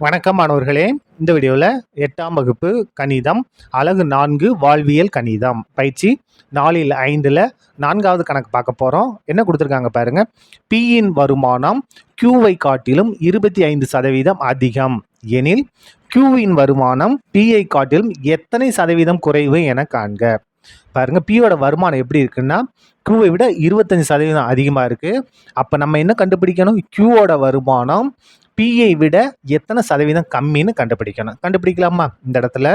வணக்கம் மாணவர்களே. இந்த வீடியோவில் 8ஆம் வகுப்பு கணிதம் அலகு 4 வாழ்வியல் கணிதம் பயிற்சி 4/5 4வது கணக்கு பார்க்க போகிறோம். என்ன கொடுத்துருக்காங்க பாருங்கள். பியின் வருமானம் கியூவை காட்டிலும் 25% அதிகம் எனில் கியூவின் வருமானம் பியை காட்டிலும் எத்தனை சதவீதம் குறைவு என காண்க. பாருங்கள், பியோட வருமானம் எப்படி இருக்குன்னா கியூவை விட 25% அதிகமாக இருக்குது. அப்போ நம்ம என்ன கண்டுபிடிக்கணும்? கியூவோட வருமானம் பியை விட எத்தனை சதவீதம் கம்மின்னு கண்டுபிடிக்கலாமா? இந்த இடத்துல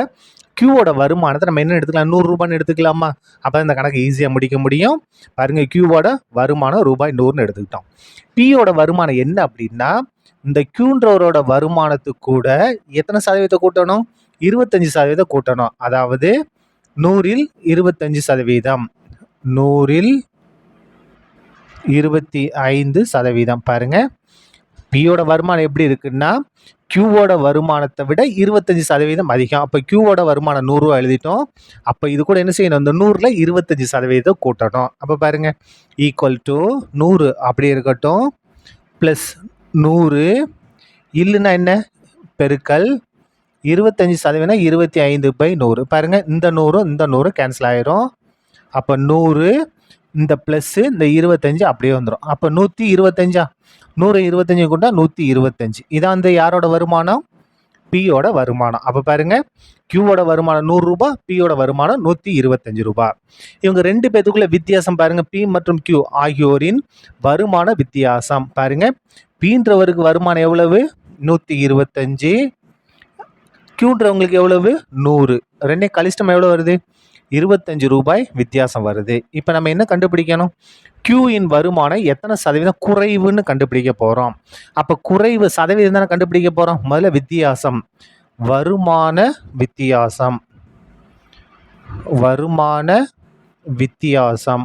கியூவோட வருமானத்தை நம்ம என்ன எடுத்துக்கலாம்? 100 ரூபான்னு எடுத்துக்கலாமா? அப்போ இந்த கணக்கு ஈஸியாக முடிக்க முடியும். பாருங்கள், கியூவோட வருமானம் ரூபாய் 100ன்னு எடுத்துக்கிட்டோம். பியோட வருமானம் என்ன அப்படின்னா, இந்த கியூன்றவரோட வருமானத்துக்கு கூட எத்தனை சதவீதத்தை கூட்டணும்? 25% கூட்டணும். அதாவது 100ல் 25%, 100ல் 25%. பாருங்க, பியோட வருமானம் எப்படி இருக்குன்னா கியூவோட வருமானத்தை விட 25% அதிகம். அப்போ கியூவோட வருமானம் 100 ரூபா எழுதிட்டோம். அப்போ இது கூட என்ன செய்யணும்? இந்த 100ல் 25% கூட்டணும். அப்போ பாருங்க, ஈக்குவல் டு 100 அப்படி இருக்கட்டும், ப்ளஸ் 100 இல்லைன்னா என்ன பெருக்கல் 25% 25/100. பாருங்க, இந்த 100 கேன்சல் ஆயிரும். அப்போ 100 இந்த ப்ளஸ்ஸு இந்த 25 அப்படியே வந்துடும். அப்போ 125 125 கூட்டா 125. இதான் வந்து யாரோட வருமானம்? பியோட வருமானம். அப்போ பாருங்க, கியூவோட வருமானம் 100 ரூபாய், பியோட வருமானம் 125 ரூபாய். இவங்க ரெண்டு பேத்துக்குள்ள வித்தியாசம் பாருங்க. பி மற்றும் கியூ ஆகியோரின் வருமான வித்தியாசம். பாருங்க, பின்றவருக்கு வருமானம் எவ்வளவு? 125. கியூன்றவங்களுக்கு எவ்வளவு? 100. ரெண்டே கழிச்சிட்டோம், எவ்வளோ வருது? 25 ரூபாய் வித்தியாசம் வருது. இப்போ நம்ம என்ன கண்டுபிடிக்கணும்? கியூயின் வருமானம் எத்தனை சதவீதம் குறைவுன்னு கண்டுபிடிக்க போகிறோம். அப்போ குறைவு சதவீதம் தானே கண்டுபிடிக்க போகிறோம். முதல்ல வித்தியாசம், வருமான வித்தியாசம், வருமான வித்தியாசம்.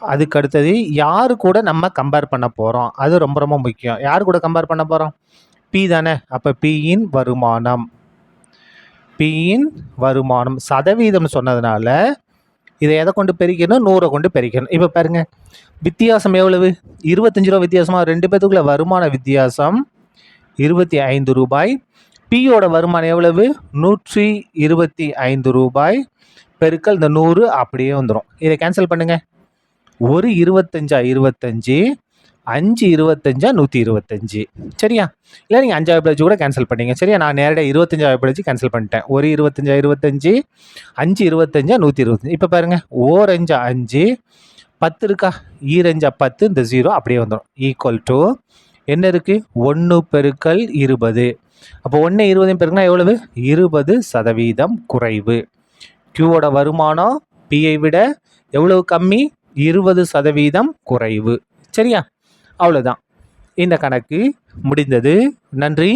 அதுக்கு அடுத்தது யாரு கூட நம்ம கம்பேர் பண்ண போகிறோம்? அது ரொம்ப ரொம்ப முக்கியம். யாரு கூட கம்பேர் பண்ண போகிறோம்? பி தானே. அப்போ பியின் வருமானம், பியின் வருமானம் சதவீதம் சொன்னதுனால இதை எதை கொண்டு பெருக்கணும்? 100 கொண்டு பெருக்கணும். இப்போ பாருங்க, வித்தியாசம் எவ்வளவு? 25 ரூபா வித்தியாசமாக. ரெண்டு பேத்துக்குள்ள வருமான வித்தியாசம் 25 ரூபாய். பியோட வருமானம் எவ்வளவு? 125 ரூபாய் பெருக்கல் இந்த 100 அப்படியே வந்துடும். இதை கேன்சல் பண்ணுங்க. ஒரு 25 25, 5 25 125. சரியா? இல்லை நீங்கள் 5 வச்சு கூட கேன்சல் பண்ணிங்க. சரியா? நான் நேரடியாக 25 வச்சு கேன்சல் பண்ணிட்டேன். ஒரு 25 25, 5 25 125. இப்போ பாருங்கள், 5 5, 10 இருக்கா? 2 10, இந்த 0 அப்படியே வந்துடும். ஈக்குவல் டு என்ன இருக்குது? 1 பெருக்கல் 20. அப்போ 1 20 பெருக்குனா எவ்வளவு? 20% குறைவு. கியூவோட வருமானம் பியை விட எவ்வளவு கம்மி? 20% குறைவு. சரியா? அவ்வளோதான், இந்த கணக்கு முடிந்தது. நன்றி.